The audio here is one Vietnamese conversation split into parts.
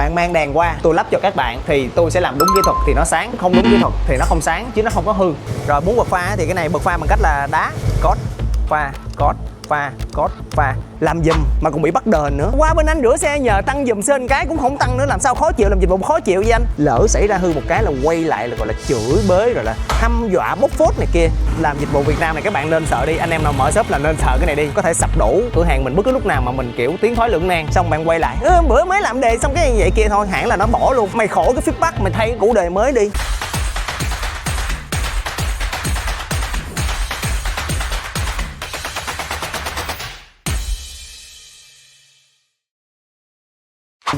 bạn mang đèn qua tôi lắp cho các bạn thì tôi sẽ làm đúng kỹ thuật thì nó sáng, không đúng kỹ thuật thì nó không sáng chứ nó không có hư. Rồi muốn bật pha thì cái này bật pha bằng cách là đá cốt pha cốt pha cốt pha làm giùm mà cũng bị bắt đền nữa. Qua bên anh rửa xe nhờ tăng giùm sên cái cũng không tăng nữa, làm sao khó chịu, làm dịch vụ khó chịu với anh. Lỡ xảy ra hư một cái là quay lại là gọi là chửi bới rồi là hăm dọa bóc phốt này kia. Làm dịch vụ Việt Nam này các bạn nên sợ đi, anh em nào mở shop là nên sợ cái này đi, có thể sập đổ cửa hàng mình bất cứ lúc nào mà mình kiểu tiến thoái lưỡng nan, xong bạn quay lại bữa mới làm đề xong cái vậy kia thôi, hãng là nó bỏ luôn. Mày khổ cái feedback, mày thay cái củ đề mới đi.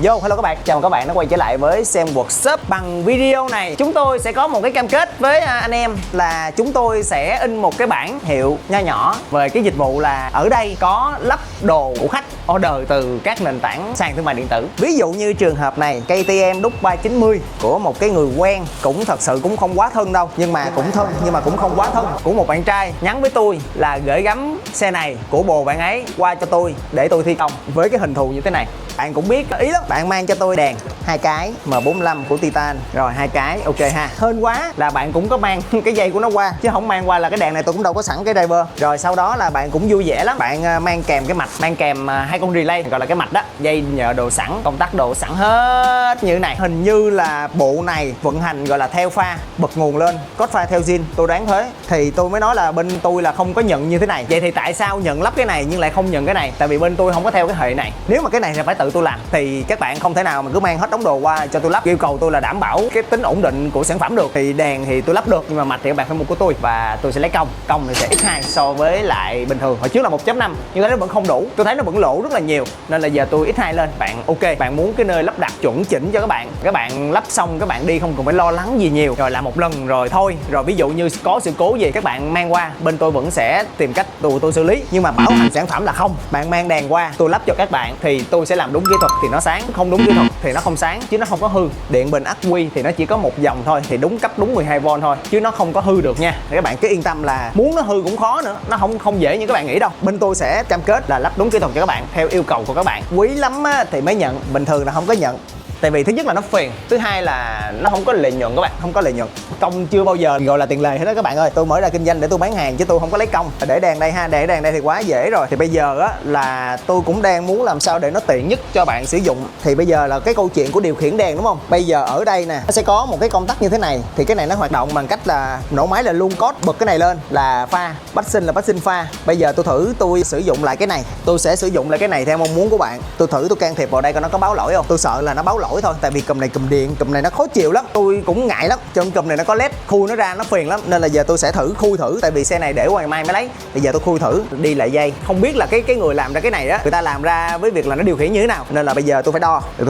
Yo, hello các bạn, chào mừng các bạn đã quay trở lại với Xem Workshop. Bằng video này chúng tôi sẽ có một cái cam kết với anh em là chúng tôi sẽ in một cái bản hiệu nho nhỏ về cái dịch vụ là ở đây có lắp đồ của khách order từ các nền tảng sàn thương mại điện tử. Ví dụ như trường hợp này, KTM Đúc 390 của một cái người quen, cũng thật sự cũng không quá thân đâu, nhưng mà cũng thân nhưng mà cũng không quá thân, của một bạn trai nhắn với tôi là gửi gắm xe này của bồ bạn ấy qua cho tôi để tôi thi công với cái hình thù như thế này. Bạn cũng biết ý lắm, bạn mang cho tôi đèn 2 cái M45 của Titan, rồi 2 cái ok ha. Hên quá là bạn cũng có mang cái dây của nó qua, chứ không mang qua là cái đèn này tôi cũng đâu có sẵn cái driver. Rồi sau đó là bạn cũng vui vẻ lắm, bạn mang kèm cái mạch, mang kèm 2 con relay gọi là cái mạch đó, dây nhợ đồ sẵn, công tắc đồ sẵn hết như thế này. Hình như là bộ này vận hành gọi là theo pha, bật nguồn lên, cốt pha theo zin, tôi đoán thế. Thì tôi mới nói là bên tôi là không có nhận như thế này. Vậy thì tại sao nhận lắp cái này nhưng lại không nhận cái này? Tại vì bên tôi không có theo cái hệ này. Nếu mà cái này thì phải tự tôi làm, thì các bạn không thể nào mà cứ mang hết đống đồ qua cho tôi lắp. Yêu cầu tôi là đảm bảo cái tính ổn định của sản phẩm được. Thì đèn thì tôi lắp được, nhưng mà mạch thì các bạn phải mua của tôi, và tôi sẽ lấy công thì sẽ x2 so với lại bình thường. Hồi trước là 1.5 nhưng nó vẫn không đủ, tôi thấy nó vẫn lỗ rất là nhiều, nên là giờ tôi x2 lên. Bạn ok, bạn muốn cái nơi lắp đặt chuẩn chỉnh cho các bạn lắp xong các bạn đi không cần phải lo lắng gì nhiều, rồi làm một lần rồi thôi. Rồi ví dụ như có sự cố gì các bạn mang qua, bên tôi vẫn sẽ tìm cách tôi xử lý. Nhưng mà bảo hành sản phẩm là không, bạn mang đèn qua tôi lắp cho các bạn thì tôi sẽ làm đúng kỹ thuật thì nó sáng, không đúng kỹ thuật thì nó không sáng chứ nó không có hư. Điện bình ắc quy thì nó chỉ có một dòng thôi, thì đúng cấp đúng 12V thôi chứ nó không có hư được nha. Thì các bạn cứ yên tâm là muốn nó hư cũng khó nữa, nó không dễ như các bạn nghĩ đâu. Bên tôi sẽ cam kết là lắp đúng kỹ thuật cho các bạn theo yêu cầu của các bạn. Quý lắm á, thì mới nhận, bình thường là không có nhận. Tại vì thứ nhất là nó phiền, thứ hai là nó không có lợi nhuận các bạn, không có lợi nhuận. Công chưa bao giờ gọi là tiền lời hết đó các bạn ơi. Tôi mở ra kinh doanh để tôi bán hàng chứ tôi không có lấy công. Để đèn đây ha, để đèn đây thì quá dễ rồi. Thì bây giờ á là tôi cũng đang muốn làm sao để nó tiện nhất cho bạn sử dụng. Thì bây giờ là cái câu chuyện của điều khiển đèn đúng không? Bây giờ ở đây nè, nó sẽ có một cái công tắc như thế này. Thì cái này nó hoạt động bằng cách là nổ máy là luôn code, bật cái này lên là pha, bắt sinh là bắt sinh pha. Bây giờ tôi thử tôi sử dụng lại cái này. Tôi sẽ sử dụng lại cái này theo mong muốn của bạn. Tôi thử tôi can thiệp vào đây coi nó có báo lỗi không. Tôi sợ là nó báo lỗi thôi, tại vì cùm này cùm điện, cùm này nó khó chịu lắm, tôi cũng ngại lắm. Chân cùm này nó có led, khui nó ra nó phiền lắm, nên là giờ tôi sẽ khui thử. Tại vì xe này để ngoài mai mới lấy, thì giờ tôi khui thử đi lại dây. Không biết là cái người làm ra cái này đó, người ta làm ra với việc là nó điều khiển như thế nào, nên là bây giờ tôi phải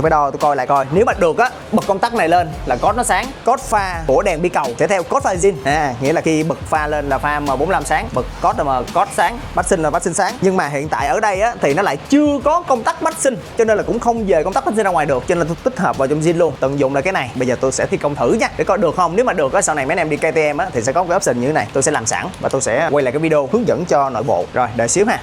đo, tôi coi lại coi. Nếu mà được á, bật công tắc này lên là code nó sáng. Code pha của đèn bi cầu sẽ theo code pha zin, nghĩa là khi bật pha lên là pha M45 sáng, bật code là code sáng, bắt sinh là bắt sinh sáng. Nhưng mà hiện tại ở đây á thì nó lại chưa có công tắc bắt sinh, cho nên là cũng không về công tắc bắt sinh ra ngoài được, cho nên là tôi tích hợp vào trong zin luôn, tận dụng là cái này. Bây giờ tôi sẽ thi công thử nha, để coi được không. Nếu mà được á, sau này mấy anh em đi KTM á thì sẽ có cái option như thế này, tôi sẽ làm sẵn và tôi sẽ quay lại cái video hướng dẫn cho nội bộ. Rồi đợi xíu ha.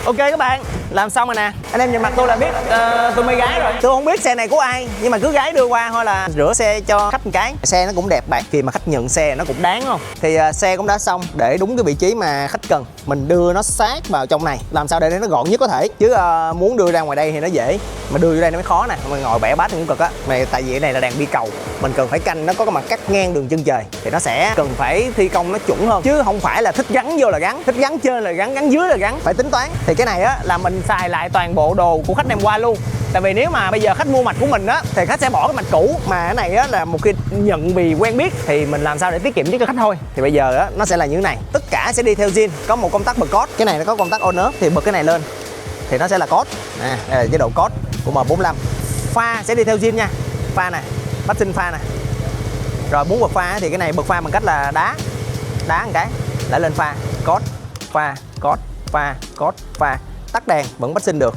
Ok các bạn, làm xong rồi nè. Anh em nhìn mặt tôi là biết tôi mê gái rồi. Tôi không biết xe này của ai, nhưng mà cứ gái đưa qua thôi là rửa xe cho khách một cái. Xe nó cũng đẹp bạn, khi mà khách nhận xe nó cũng đáng không. Thì xe cũng đã xong, để đúng cái vị trí mà khách cần. Mình đưa nó sát vào trong này, làm sao để nó gọn nhất có thể. Chứ muốn đưa ra ngoài đây thì nó dễ, mà đưa vô đây nó mới khó nè. Mình ngồi bẻ bát thì cũng cực á. Mà tại vì cái này là đèn bi cầu, mình cần phải canh nó có cái mặt cắt ngang đường chân trời, thì nó sẽ cần phải thi công nó chuẩn hơn, chứ không phải là thích gắn vô là gắn, thích gắn trên là gắn, gắn dưới là gắn, phải tính toán. Thì cái này á là mình xài lại toàn bộ đồ của khách đem qua luôn. Tại vì nếu mà bây giờ khách mua mạch của mình á thì khách sẽ bỏ cái mạch cũ, mà cái này á là một khi nhận vì quen biết thì mình làm sao để tiết kiệm cho khách thôi. Thì bây giờ á nó sẽ là như thế này, tất cả sẽ đi theo zin. Có một công tắc bật code, cái này nó có công tắc on off thì bật cái này lên thì nó sẽ là code. Đây là chế độ code của M45. Pha sẽ đi theo zin nha, pha nè, bắt sinh pha nè. Rồi muốn bật pha thì cái này bật pha bằng cách là đá một cái đã lên pha, code pha, code pha, code pha. Tắt đèn vẫn bắt sinh được.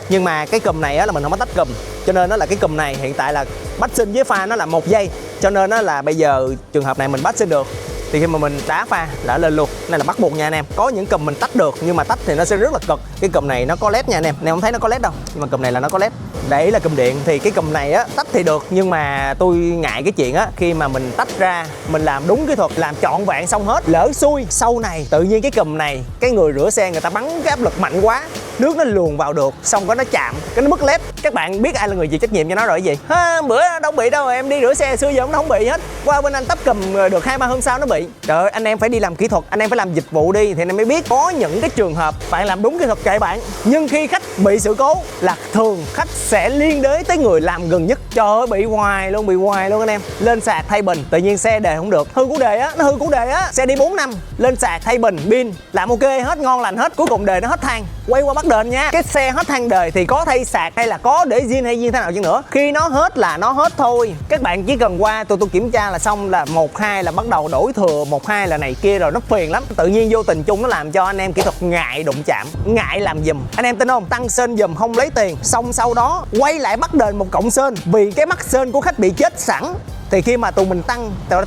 Nhưng mà cái cùm này á, là mình không có tách cùm, cho nên nó là cái cùm này hiện tại là bắt sinh với pha nó là 1 giây, cho nên nó là bây giờ trường hợp này mình bắt sinh được thì khi mà mình đá pha đã lên luôn. Nên là bắt buộc nha anh em. Có những cùm mình tách được nhưng mà tách thì nó sẽ rất là cực. Cái cùm này nó có led nha anh em không thấy nó có led đâu, nhưng mà cùm này là nó có led. Đấy là cùm điện. Thì cái cùm này á tách thì được, nhưng mà tôi ngại cái chuyện á khi mà mình tách ra mình làm đúng kỹ thuật, làm trọn vẹn xong hết, lỡ xui sau này tự nhiên cái cùm này cái người rửa xe người ta bắn cái áp lực mạnh quá, nước nó luồn vào được, xong có nó chạm cái nó mất led. Các bạn biết ai là người chịu trách nhiệm cho nó rồi cái gì? Bữa đâu bị đâu, em đi rửa xe xưa giờ nó không bị hết, qua bên anh tắp cùm được 2-3 hôm sau nó bị. Trời ơi, anh em phải đi làm kỹ thuật, anh em phải làm dịch vụ đi thì anh em mới biết. Có những cái trường hợp bạn làm đúng kỹ thuật kệ bạn, nhưng khi khách bị sự cố là thường khách sẽ liên đới tới người làm gần nhất. Trời ơi, bị hoài luôn anh em. Lên sạc thay bình tự nhiên xe đề không được, hư củ đề á, nó hư củ đề á, xe đi 4 năm lên sạc thay bình pin làm ok hết, ngon lành hết, cuối cùng đề nó hết than, quay qua bắt đền nha. Cái xe hết than đời thì có thay sạc hay là có để zin hay zin thế nào chăng nữa, khi nó hết là nó hết thôi. Các bạn chỉ cần qua tôi kiểm tra là xong, là 1-2 là bắt đầu đổi thừa, 1-2 là này kia rồi, nó phiền lắm. Tự nhiên vô tình chung nó làm cho anh em kỹ thuật ngại đụng chạm, ngại làm giùm. Anh em tin không, tăng sên giùm không lấy tiền, xong sau đó quay lại bắt đền một cộng sên vì cái mắc sên của khách bị chết sẵn. Thì khi mà tụi mình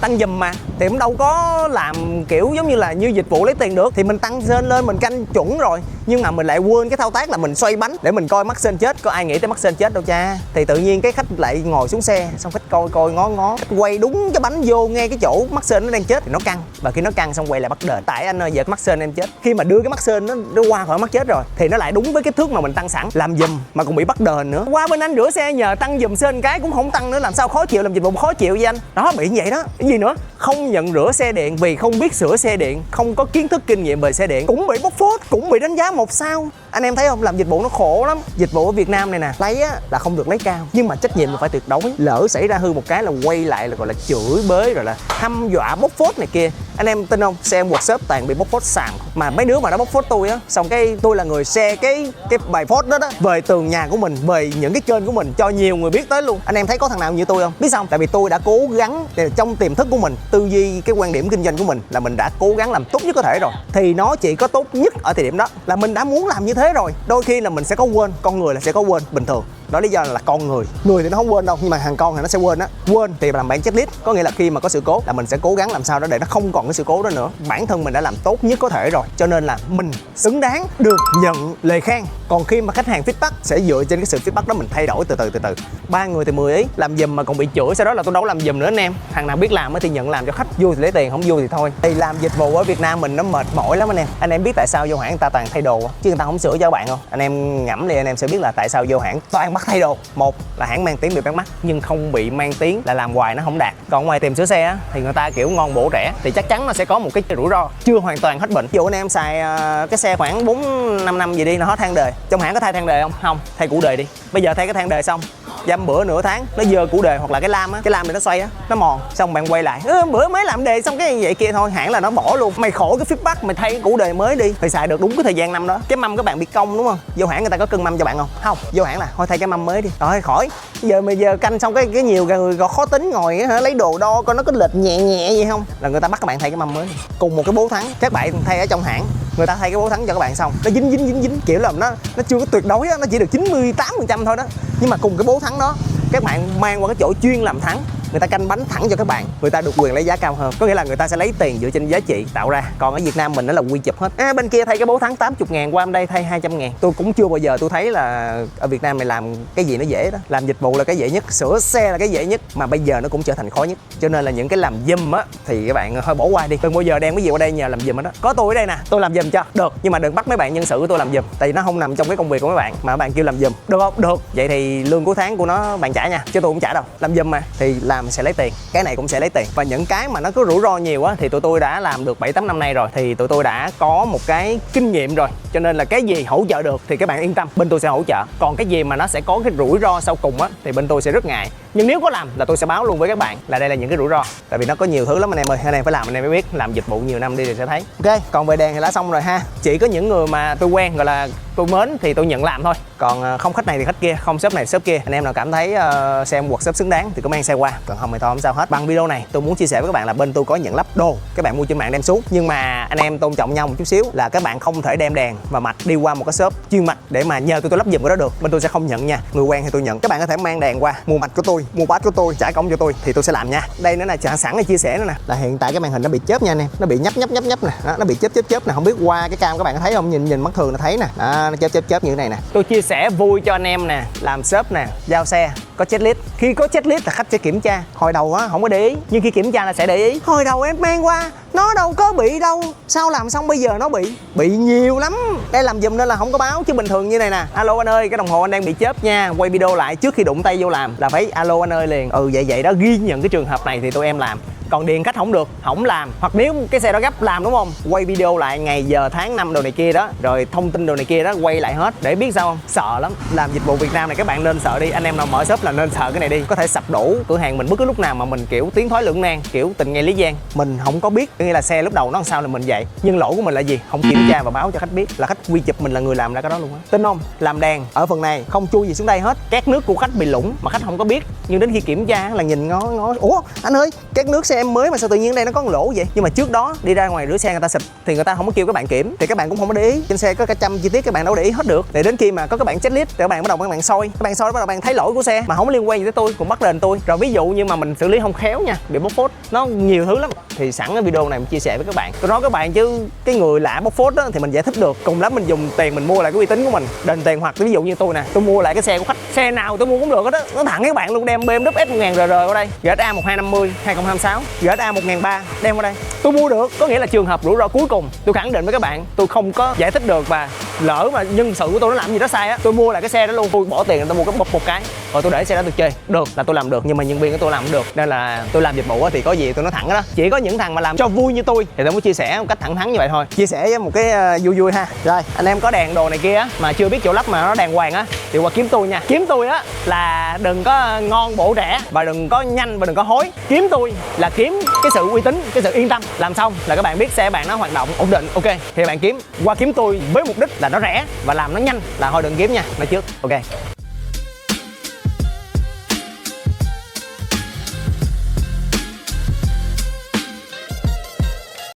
tăng giùm mà thì cũng đâu có làm kiểu giống như là như dịch vụ lấy tiền được, thì mình tăng sên lên mình canh chuẩn rồi, nhưng mà mình lại quên cái thao tác là mình xoay bánh để mình coi mắc sên chết. Có ai nghĩ tới mắc sên chết đâu cha. Thì tự nhiên cái khách lại ngồi xuống xe, xong khách coi ngó khách quay đúng cái bánh vô ngay cái chỗ mắc sên nó đang chết thì nó căng, và khi nó căng xong quay lại bắt đền. Tại anh ơi, giờ mắc sên em chết, khi mà đưa cái mắc sên nó qua khỏi mắc chết rồi thì nó lại đúng với cái thước mà mình tăng sẵn, làm giùm mà còn bị bắt đền nữa. Qua bên anh rửa xe nhờ tăng giùm sên cái cũng không tăng nữa, làm sao khó chịu, làm dịch vụ khó chịu với anh đó, bị như vậy đó. Cái gì nữa, không nhận rửa xe điện vì không biết sửa xe điện, không có kiến thức kinh nghiệm về xe điện, cũng bị bóc phốt, cũng bị đánh giá 1 sao. Anh em thấy không, làm dịch vụ nó khổ lắm. Dịch vụ ở Việt Nam này nè, lấy á là không được lấy cao, nhưng mà trách nhiệm là phải tuyệt đối. Lỡ xảy ra hư một cái là quay lại là gọi là chửi bới rồi là hăm dọa bóc phốt này kia. Anh em tin không, xe workshop toàn bị bóc phốt sàn. Mà mấy đứa mà nó bóc phốt tôi á, xong cái tôi là người share cái bài phốt đó về tường nhà của mình, về những cái kênh của mình cho nhiều người biết tới luôn. Anh em thấy có thằng nào như tôi không? Biết sao? Tại vì tôi đã cố gắng trong tiềm thức của mình, tư duy cái quan điểm kinh doanh của mình là mình đã cố gắng làm tốt nhất có thể rồi, thì nó chỉ có tốt nhất ở thời điểm đó là mình đã muốn làm như thế rồi. Đôi khi là mình sẽ có quên, con người là sẽ có quên bình thường. Đó lý do là con người thì nó không quên đâu, nhưng mà thằng con thì nó sẽ quên á. Quên thì làm bản checklist, có nghĩa là khi mà có sự cố là mình sẽ cố gắng làm sao đó để nó không còn cái sự cố đó nữa. Bản thân mình đã làm tốt nhất có thể rồi, cho nên là mình xứng đáng được nhận lời khen. Còn khi mà khách hàng feedback sẽ dựa trên cái sự feedback đó mình thay đổi từ từ. 3 người thì 10 ý, làm giùm mà còn bị chửi sau đó là tôi đâu làm giùm nữa anh em. Thằng nào biết làm thì nhận làm cho khách, vui thì lấy tiền, không vui thì thôi. Thì làm dịch vụ ở Việt Nam mình nó mệt mỏi lắm anh em. Anh em biết tại sao vô hãng người ta toàn thay đồ chứ người ta không sửa cho bạn không? Anh em ngẫm đi, anh em sẽ biết là tại sao vô hãng toàn bắt thay đồ. Một là hãng mang tiếng bị bán mắc, nhưng không bị mang tiếng là làm hoài nó không đạt. Còn ngoài tiệm sửa xe á, thì người ta kiểu ngon bổ rẻ thì chắc chắn nó sẽ có một cái rủi ro chưa hoàn toàn hết bệnh. Ví dụ anh em xài cái xe khoảng 4-5 năm gì đi, nó hết than đời, trong hãng có thay than đời không? Không, thay củ đề đi. Bây giờ thay cái than đời xong dăm bữa nửa tháng nó dơ củ đề hoặc là cái lam này nó xoay á, nó mòn, xong bạn quay lại bữa mới làm đề xong cái vậy kia thôi, hãng là nó bỏ luôn. Mày khổ cái feedback, mày thay cái củ đề mới đi, phải xài được đúng cái thời gian năm đó. Cái mâm các bạn bị cong đúng không? Vô hãng người ta có cân mâm cho bạn không? Không, vô hãng là thôi thay cái mâm mới đi, rồi khỏi. Giờ canh xong cái nhiều người khó tính ngồi lấy đồ đo coi nó có lệch nhẹ gì không, là người ta bắt các bạn thay cái mâm mới. Cùng một cái bố thắng, các bạn thay ở trong hãng, người ta thay cái bố thắng cho các bạn xong nó dính kiểu là nó chưa có tuyệt đối á, nó chỉ được 98% thôi đó. Nhưng mà cùng cái bố thắng đó các bạn mang qua cái chỗ chuyên làm thắng, người ta canh bánh thẳng cho các bạn, người ta được quyền lấy giá cao hơn, có nghĩa là người ta sẽ lấy tiền dựa trên giá trị tạo ra. Còn ở Việt Nam mình nó là quy chụp hết. Bên kia thay cái bố thắng 80.000, qua bên đây thay 200.000. Tôi cũng chưa bao giờ tôi thấy là ở Việt Nam này làm cái gì nó dễ đó. Làm dịch vụ là cái dễ nhất, sửa xe là cái dễ nhất, mà bây giờ nó cũng trở thành khó nhất. Cho nên là những cái làm giùm á thì các bạn hơi bỏ qua đi, đừng bao giờ đem cái gì qua đây nhờ làm giùm đó. Có tôi ở đây nè, tôi làm giùm cho được, nhưng mà đừng bắt mấy bạn nhân sự của tôi làm giùm, tại vì nó không nằm trong cái công việc của mấy bạn mà các bạn kêu làm giùm, được không? Được, vậy thì lương cuối tháng của nó bạn trả nha, chứ tôi không trả đâu. Làm giùm mà thì làm sẽ lấy tiền, cái này cũng sẽ lấy tiền. Và những cái mà nó có rủi ro nhiều á thì tụi tôi đã làm được 7-8 năm nay rồi, thì tụi tôi đã có một cái kinh nghiệm rồi, cho nên là cái gì hỗ trợ được thì các bạn yên tâm, bên tôi sẽ hỗ trợ. Còn cái gì mà nó sẽ có cái rủi ro sau cùng á thì bên tôi sẽ rất ngại, nhưng nếu có làm là tôi sẽ báo luôn với các bạn là đây là những cái rủi ro, tại vì nó có nhiều thứ lắm anh em ơi. Anh em phải làm, anh em mới biết, làm dịch vụ nhiều năm đi thì sẽ thấy. Ok, còn về đèn thì đã xong rồi ha. Chỉ có những người mà tôi quen, gọi là tôi mến thì tôi nhận làm thôi, còn không khách này thì khách kia, không shop này shop kia. Anh em nào cảm thấy xem workshop xứng đáng thì cứ mang xe qua. còn không thì thôi không sao hết. Bằng video này tôi muốn chia sẻ với các bạn là bên tôi có nhận lắp đồ các bạn mua trên mạng đem xuống, nhưng mà anh em tôn trọng nhau một chút xíu là các bạn không thể đem đèn và mạch đi qua một cái shop chuyên mạch để mà nhờ tôi lắp giùm cái đó được, bên tôi sẽ không nhận nha. Người quen thì tôi nhận, các bạn có thể mang đèn qua mua mạch của tôi, mua bass của tôi, trả công cho tôi thì tôi sẽ làm nha. Đây nữa là sẵn để chia sẻ nữa nè, là hiện tại cái màn hình nó bị chớp nha anh em, nó bị nhấp nè đó, nó bị chớp nè, không biết qua cái cam các bạn có thấy không, nhìn mắt thường là thấy nè đó, nó chớp như thế này nè. Tôi chia sẻ vui cho anh em nè, làm shop nè, giao xe có checklist, khi có checklist là khách sẽ kiểm tra. Hồi đầu á không có để ý, nhưng khi kiểm tra là sẽ để ý. Hồi đầu em mang qua nó đâu có bị đâu, sao làm xong bây giờ nó bị nhiều lắm. Đây làm giùm nên là không có báo, chứ bình thường như này nè, alo anh ơi cái đồng hồ anh đang bị chớp nha, quay video lại trước khi đụng tay vô làm là phải alo anh ơi liền. Vậy đó, ghi nhận cái trường hợp này thì tụi em làm. Còn điền khách không được, không làm. Hoặc nếu cái xe đó gấp làm đúng không, quay video lại ngày giờ tháng năm đồ này kia đó, rồi thông tin đồ này kia đó, quay lại hết. Để biết sao không, sợ lắm. Làm dịch vụ Việt Nam này các bạn nên sợ đi. Anh em nào mở shop là nên sợ cái này đi. Có thể sập đổ cửa hàng mình bất cứ lúc nào mà mình kiểu tiến thoái lưỡng nan, kiểu tình nghe lý gian, mình không có biết. Nghĩa là xe lúc đầu nó làm sao là mình vậy, nhưng lỗi của mình là gì, không kiểm tra và báo cho khách biết, là khách quy chụp mình là người làm ra cái đó luôn á. Tin không, làm đèn ở phần này không chui gì xuống đây hết, két nước của khách bị lủng mà khách không có biết, nhưng đến khi kiểm tra là nhìn ngó ủa anh ơi két nước xe em mới mà sao tự nhiên đây nó có một lỗ vậy. Nhưng mà trước đó đi ra ngoài rửa xe người ta xịt thì người ta không có kêu các bạn kiểm, thì các bạn cũng không có để ý. Trên xe có cả trăm chi tiết các bạn đâu để ý hết được. Thì đến khi mà có các bạn checklist thì các bạn bắt đầu các bạn soi bắt đầu các bạn thấy lỗi của xe mà không có liên quan gì tới tôi, cũng bắt đền tôi. Rồi ví dụ như mà mình xử lý không khéo nha, bị bóc phốt, nó nhiều thứ lắm, thì sẵn cái video này mình chia sẻ với các bạn. Tôi nói các bạn chứ cái người lạ bóc phốt đó thì mình giải thích được, cùng lắm mình dùng tiền mình mua lại cái uy tín của mình, đền tiền. Hoặc ví dụ như tôi nè, tôi mua lại cái xe của khách, xe nào tôi mua cũng được hết đó, nó thẳng các bạn luôn, đem BMW S1000 RR qua đây, GSA 1250 2026, GSA 1003 đem qua đây, tôi mua được. Có nghĩa là trường hợp rủi ro cuối cùng tôi khẳng định với các bạn, tôi không có giải thích được, và lỡ mà nhân sự của tôi nó làm gì đó sai á, tôi mua lại cái xe đó luôn, tôi bỏ tiền tôi mua cái bọc một cái rồi tôi để xe đó tôi chơi được là tôi làm được. Nhưng mà nhân viên của tôi làm không được, nên là tôi làm dịch vụ thì có gì tôi nói thẳng đó. Chỉ có những thằng mà làm cho vui như tôi thì tôi muốn chia sẻ một cách thẳng thắn như vậy thôi, chia sẻ với một cái vui vui ha. Rồi anh em có đèn đồ này kia á mà chưa biết chỗ lắp mà nó đàng hoàng á thì qua kiếm tôi nha. Kiếm tôi á là đừng có ngon bổ rẻ, và đừng có nhanh và đừng có hối. Kiếm tôi là kiếm cái sự uy tín, cái sự yên tâm, làm xong là các bạn biết xe bạn nó hoạt động ổn định, ok thì bạn kiếm. Qua kiếm tôi với mục đích là nó rẻ và làm nó nhanh là thôi đừng kiếm nha, nói trước, ok.